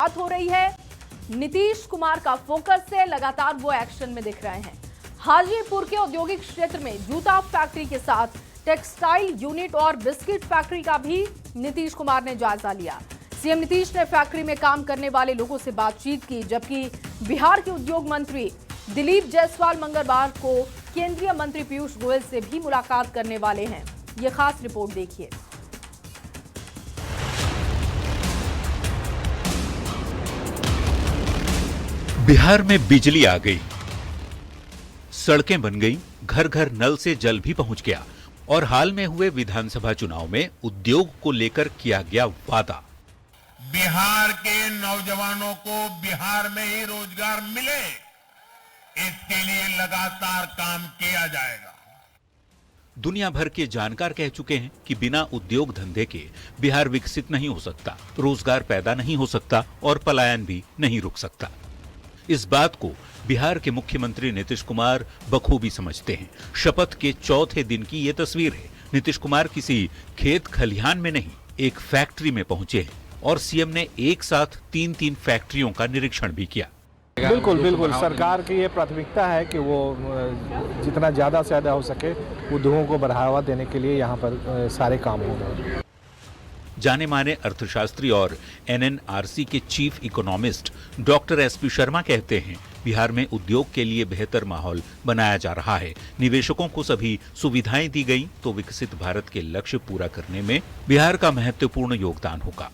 बात हो रही है नीतीश कुमार का फोकस है, लगातार वो एक्शन में दिख रहे हैं। हाजीपुर के औद्योगिक क्षेत्र में जूता फैक्ट्री के साथ टेक्सटाइल यूनिट और बिस्किट फैक्ट्री का भी नीतीश कुमार ने जायजा लिया। सीएम नीतीश ने फैक्ट्री में काम करने वाले लोगों से बातचीत की, जबकि बिहार के उद्योग मंत्री दिलीप जायसवाल मंगलवार को केंद्रीय मंत्री पीयूष गोयल से भी मुलाकात करने वाले हैं। ये खास रिपोर्ट देखिए। बिहार में बिजली आ गई, सड़कें बन गई, घर घर नल से जल भी पहुंच गया और हाल में हुए विधानसभा चुनाव में उद्योग को लेकर किया गया वादा। बिहार के नौजवानों को बिहार में ही रोजगार मिले, इसके लिए लगातार काम किया जाएगा। दुनिया भर के जानकार कह चुके हैं कि बिना उद्योग धंधे के बिहार विकसित नहीं हो सकता, रोजगार पैदा नहीं हो सकता और पलायन भी नहीं रुक सकता। इस बात को बिहार के मुख्यमंत्री नीतीश कुमार बखूबी समझते हैं। शपथ के चौथे दिन की ये तस्वीर है। नीतीश कुमार किसी खेत खलिहान में नहीं, एक फैक्ट्री में पहुंचे हैं और सीएम ने एक साथ 3 फैक्ट्रियों का निरीक्षण भी किया। बिल्कुल सरकार की ये प्राथमिकता है कि वो जितना ज़्यादा से ज़्यादा हो सके उद्योगों को बढ़ावा देने के लिए यहाँ पर सारे काम होंगे। जाने माने अर्थशास्त्री और एनएनआरसी के chief economist doctor SP Sharma कहते हैं, बिहार में उद्योग के लिए बेहतर माहौल बनाया जा रहा है। निवेशकों को सभी सुविधाएं दी गई तो विकसित भारत के लक्ष्य पूरा करने में बिहार का महत्वपूर्ण योगदान होगा।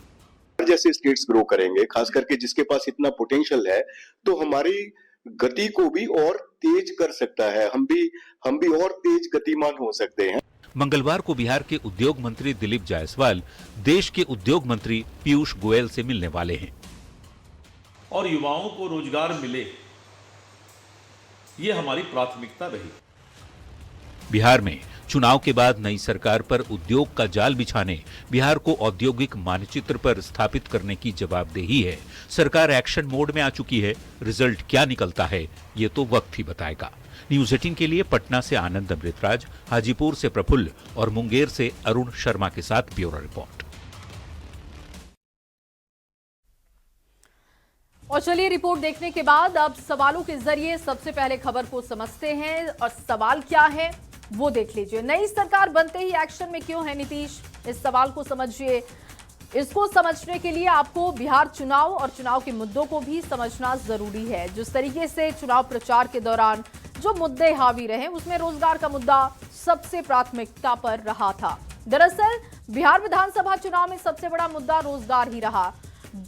जैसे स्टेट्स ग्रो करेंगे, खास करके जिसके पास इतना पोटेंशियल है, तो हमारी गति को भी और तेज कर सकता है। हम भी और तेज गतिमान हो सकते हैं। मंगलवार को बिहार के उद्योग मंत्री दिलीप जायसवाल देश के उद्योग मंत्री पीयूष गोयल से मिलने वाले हैं और युवाओं को रोजगार मिले, ये हमारी प्राथमिकता रही। बिहार में चुनाव के बाद नई सरकार पर उद्योग का जाल बिछाने, बिहार को औद्योगिक मानचित्र पर स्थापित करने की जवाबदेही है। सरकार एक्शन मोड में आ चुकी है। रिजल्ट क्या निकलता है, ये तो वक्त ही बताएगा। न्यूज 18 के लिए पटना से आनंद अमृतराज, हाजीपुर से प्रफुल्ल और मुंगेर से अरुण शर्मा के साथ ब्यूरो रिपोर्ट। और चलिए रिपोर्ट देखने के बाद अब सवालों के जरिए सबसे पहले खबर को समझते हैं और सवाल क्या है वो देख लीजिए। नई सरकार बनते ही एक्शन में क्यों है नीतीश, इस सवाल को समझिए। इसको समझने के लिए आपको बिहार चुनाव और चुनाव के मुद्दों को भी समझना जरूरी है। जिस तरीके से चुनाव प्रचार के दौरान जो मुद्दे हावी रहे, उसमें रोजगार का मुद्दा सबसे प्राथमिकता पर रहा था। दरअसल बिहार विधानसभा चुनाव में सबसे बड़ा मुद्दा रोजगार ही रहा।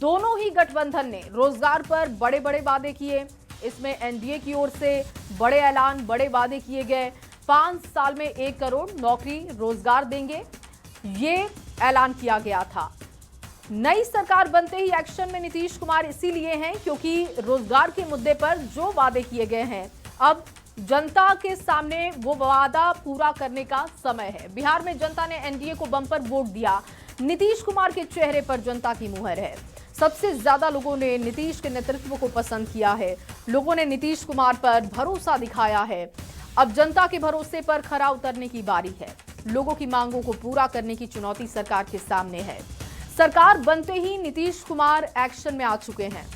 दोनों ही गठबंधन ने रोजगार पर बड़े बड़े वादे किए। इसमें एनडीए की ओर से बड़े ऐलान, बड़े वादे किए गए। 5 साल में 1 करोड़ नौकरी रोजगार देंगे, ये ऐलान किया गया था। नई सरकार बनते ही एक्शन में नीतीश कुमार इसीलिए हैं क्योंकि रोजगार के मुद्दे पर जो वादे किए गए हैं, अब जनता के सामने वो वादा पूरा करने का समय है। बिहार में जनता ने एनडीए को बम्पर वोट दिया। नीतीश कुमार के चेहरे पर जनता की मुहर है। सबसे ज्यादा लोगों ने नीतीश के नेतृत्व को पसंद किया है। लोगों ने नीतीश कुमार पर भरोसा दिखाया है। अब जनता के भरोसे पर खरा उतरने की बारी है। लोगों की मांगों को पूरा करने की चुनौती सरकार के सामने है। सरकार बनते ही नीतीश कुमार एक्शन में आ चुके हैं।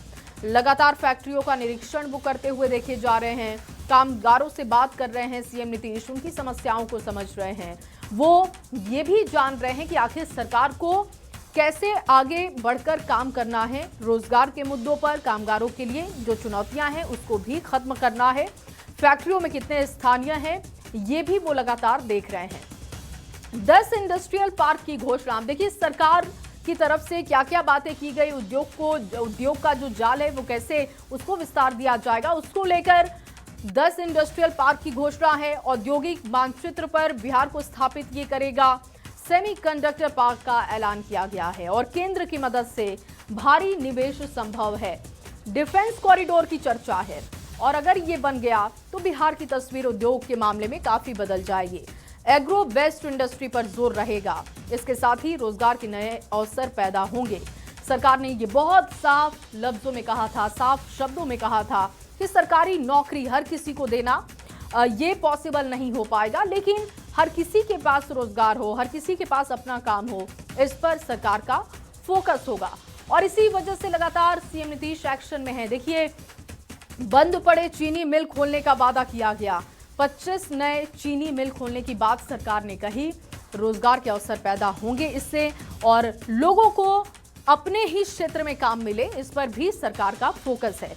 लगातार फैक्ट्रियों का निरीक्षण वो करते हुए देखे जा रहे हैं। कामगारों से बात कर रहे हैं सीएम नीतीश, उनकी समस्याओं को समझ रहे हैं। वो ये भी जान रहे हैं कि आखिर सरकार को कैसे आगे बढ़कर काम करना है। रोजगार के मुद्दों पर कामगारों के लिए जो चुनौतियां हैं उसको भी खत्म करना है। फैक्ट्रियों में कितने स्थानीय हैं, ये भी वो लगातार देख रहे हैं। 10 इंडस्ट्रियल पार्क की घोषणा, देखिए सरकार की तरफ से क्या क्या बातें की गई। उद्योग का जो जाल है वो कैसे उसको विस्तार दिया जाएगा, उसको लेकर 10 इंडस्ट्रियल पार्क की घोषणा है। औद्योगिक मानचित्र पर बिहार को स्थापित ये करेगा। सेमीकंडक्टर पार्क का ऐलान किया गया है और केंद्र की मदद से भारी निवेश संभव है। डिफेंस कॉरिडोर की चर्चा है और अगर ये बन गया तो बिहार की तस्वीर उद्योग के मामले में काफी बदल जाएगी। एग्रो बेस्ड इंडस्ट्री पर जोर रहेगा। इसके साथ ही रोजगार के नए अवसर पैदा होंगे। सरकार ने ये बहुत साफ लफ्जों में कहा था, साफ शब्दों में कहा था कि सरकारी नौकरी हर किसी को देना ये पॉसिबल नहीं हो पाएगा, लेकिन हर किसी के पास रोजगार हो, हर किसी के पास अपना काम हो, इस पर सरकार का फोकस होगा। और इसी वजह से लगातार सीएम नीतीश एक्शन में है। देखिए, बंद पड़े चीनी मिल खोलने का वादा किया गया, 25 नए चीनी मिल खोलने की बात सरकार ने कही। रोजगार के अवसर पैदा होंगे इससे और लोगों को अपने ही क्षेत्र में काम मिले, इस पर भी सरकार का फोकस है।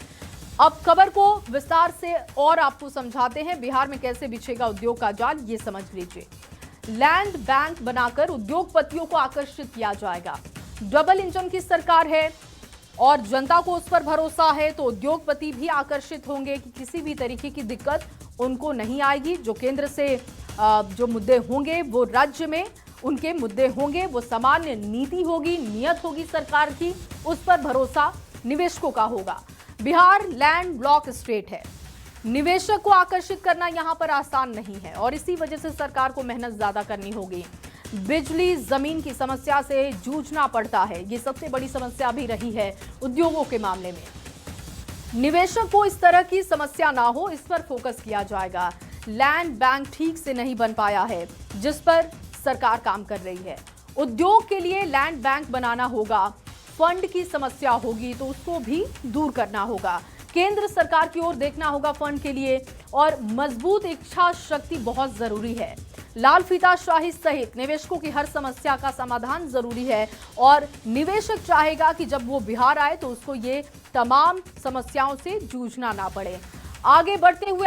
अब खबर को विस्तार से और आपको समझाते हैं। बिहार में कैसे बिछेगा उद्योग का जाल, ये समझ लीजिए। लैंड बैंक बनाकर उद्योगपतियों को आकर्षित किया जाएगा। डबल इंजन की सरकार है और जनता को उस पर भरोसा है, तो उद्योगपति भी आकर्षित होंगे कि किसी भी तरीके की दिक्कत उनको नहीं आएगी। जो केंद्र से जो मुद्दे होंगे वो राज्य में उनके मुद्दे होंगे, वो सामान्य नीति होगी, नियत होगी सरकार की, उस पर भरोसा निवेशकों का होगा। बिहार लैंड ब्लॉक स्टेट है, निवेशक को आकर्षित करना यहां पर आसान नहीं है और इसी वजह से सरकार को मेहनत ज्यादा करनी होगी। बिजली जमीन की समस्या से जूझना पड़ता है, ये सबसे बड़ी समस्या भी रही है उद्योगों के मामले में। निवेशक को इस तरह की समस्या ना हो, इस पर फोकस किया जाएगा। लैंड बैंक ठीक से नहीं बन पाया है, जिस पर सरकार काम कर रही है। उद्योग के लिए लैंड बैंक बनाना होगा, फंड की समस्या होगी तो उसको भी दूर करना होगा। केंद्र सरकार की ओर देखना होगा फंड के लिए और मजबूत इच्छा शक्ति बहुत जरूरी है। लाल फीताशाही सहित निवेशकों की हर समस्या का समाधान जरूरी है और निवेशक चाहेगा कि जब वो बिहार आए तो उसको ये तमाम समस्याओं से जूझना ना पड़े। आगे बढ़ते हुए